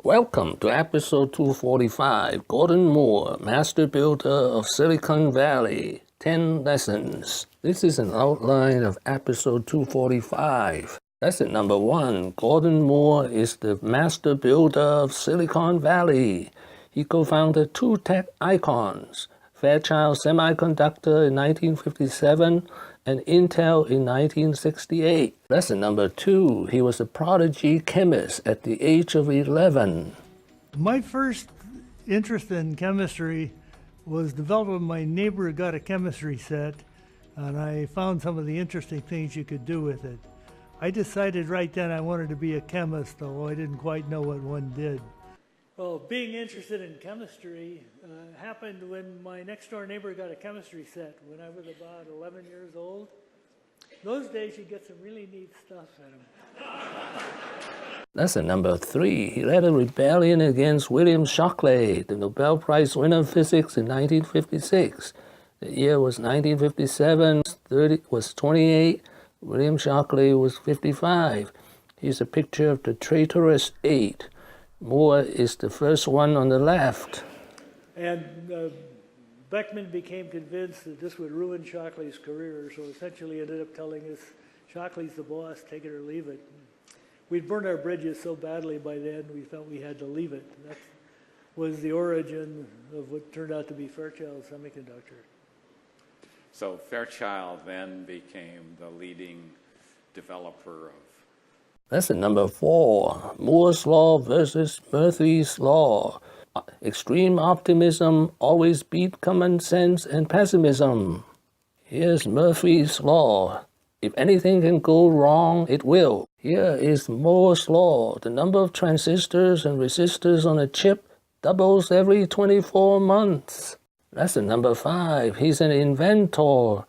Welcome to episode 245, Gordon Moore, Master Builder of Silicon Valley, 10 Lessons. This is an outline of episode 245. Lesson number 1, Gordon Moore is the Master Builder of Silicon Valley. He co-founded two tech icons, Fairchild Semiconductor in 1957 and Intel in 1968. Lesson number 2, he was a prodigy chemist at the age of 11. My first interest in chemistry was developed when my neighbor got a chemistry set, and I found some of the interesting things you could do with it. I decided right then I wanted to be a chemist, although I didn't quite know what one did. Well, being interested in chemistry happened when my next-door neighbor got a chemistry set when I was about 11 years old. Those days you get some really neat stuff in them. Lesson number 3, he led a rebellion against William Shockley, the Nobel Prize Winner of Physics in 1956. The year was 1957, 30 was 28, William Shockley was 55. Here's a picture of the traitorous 8. Moore is the first one on the left. And Beckman became convinced that this would ruin Shockley's career, so essentially ended up telling us, Shockley's the boss, take it or leave it. We'd burned our bridges so badly by then, we felt we had to leave it. And that was the origin of what turned out to be Fairchild Semiconductor. So Fairchild then became the leading developer of... Lesson number 4, Moore's Law versus Murphy's Law. Extreme optimism always beat common sense and pessimism. Here's Murphy's Law. If anything can go wrong, it will. Here is Moore's Law. The number of transistors and resistors on a chip doubles every 24 months. Lesson number 5, he's an inventor.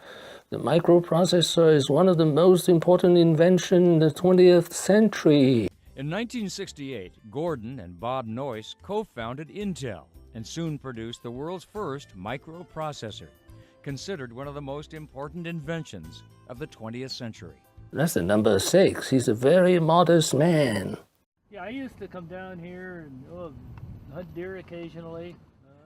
The microprocessor is one of the most important inventions in the 20th century. In 1968, Gordon and Bob Noyce co-founded Intel and soon produced the world's first microprocessor, considered one of the most important inventions of the 20th century. Lesson number 6, he's a very modest man. Yeah, I used to come down here and hunt deer occasionally.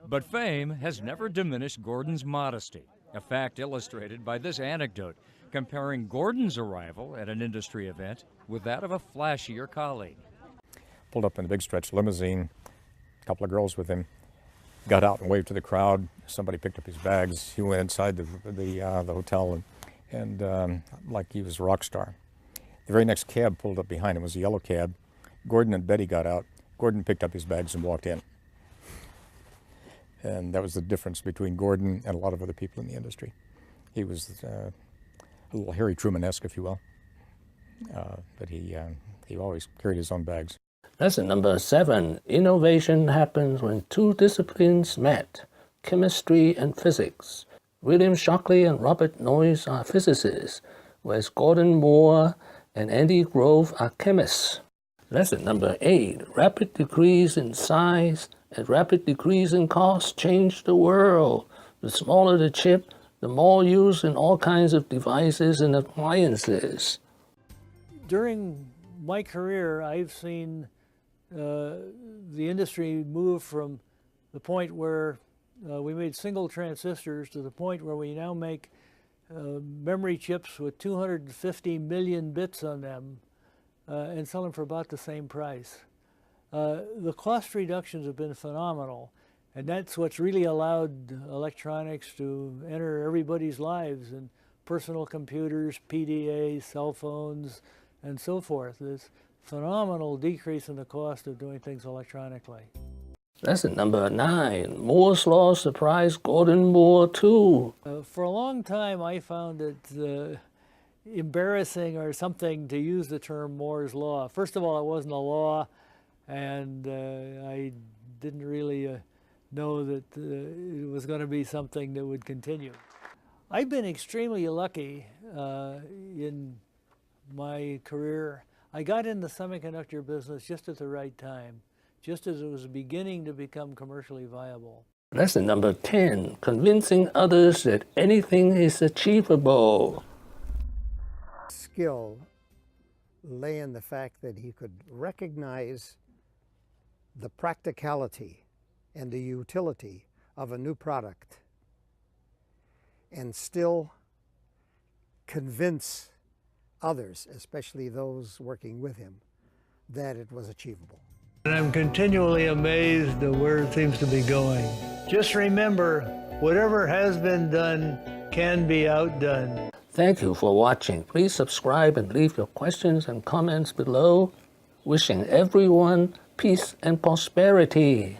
But fame has never diminished Gordon's modesty, a fact illustrated by this anecdote comparing Gordon's arrival at an industry event with that of a flashier colleague. Pulled up in a big stretch limousine, a couple of girls with him, got out and waved to the crowd. Somebody picked up his bags. He went inside the hotel and like he was a rock star. The very next cab pulled up behind him. It was a yellow cab. Gordon and Betty got out. Gordon picked up his bags and walked in. And that was the difference between Gordon and a lot of other people in the industry. He was a little Harry Truman-esque, if you will, but he always carried his own bags. Lesson number 7, innovation happens when two disciplines met, chemistry and physics. William Shockley and Robert Noyce are physicists, whereas Gordon Moore and Andy Grove are chemists. Lesson number 8, rapid decrease in size and rapid decrease in cost change the world. The smaller the chip, the more used in all kinds of devices and appliances. During my career, I've seen the industry move from the point where we made single transistors to the point where we now make memory chips with 250 million bits on them and sell them for about the same price. The cost reductions have been phenomenal, and that's what's really allowed electronics to enter everybody's lives, and personal computers, PDAs, cell phones, and so forth. This phenomenal decrease in the cost of doing things electronically. Lesson number 9, Moore's Law surprised Gordon Moore too. For a long time I found it embarrassing or something to use the term Moore's Law. First of all, it wasn't a law, and I didn't really know that it was going to be something that would continue. I've been extremely lucky in my career. I got in the semiconductor business just at the right time, just as it was beginning to become commercially viable. Lesson number 10, convincing others that anything is achievable. Skill lay in the fact that he could recognize the practicality and the utility of a new product and still convince others, especially those working with him, that it was achievable. And I'm continually amazed at where it seems to be going. Just remember, whatever has been done can be outdone. Thank you for watching. Please subscribe and leave your questions and comments below. Wishing everyone peace and prosperity.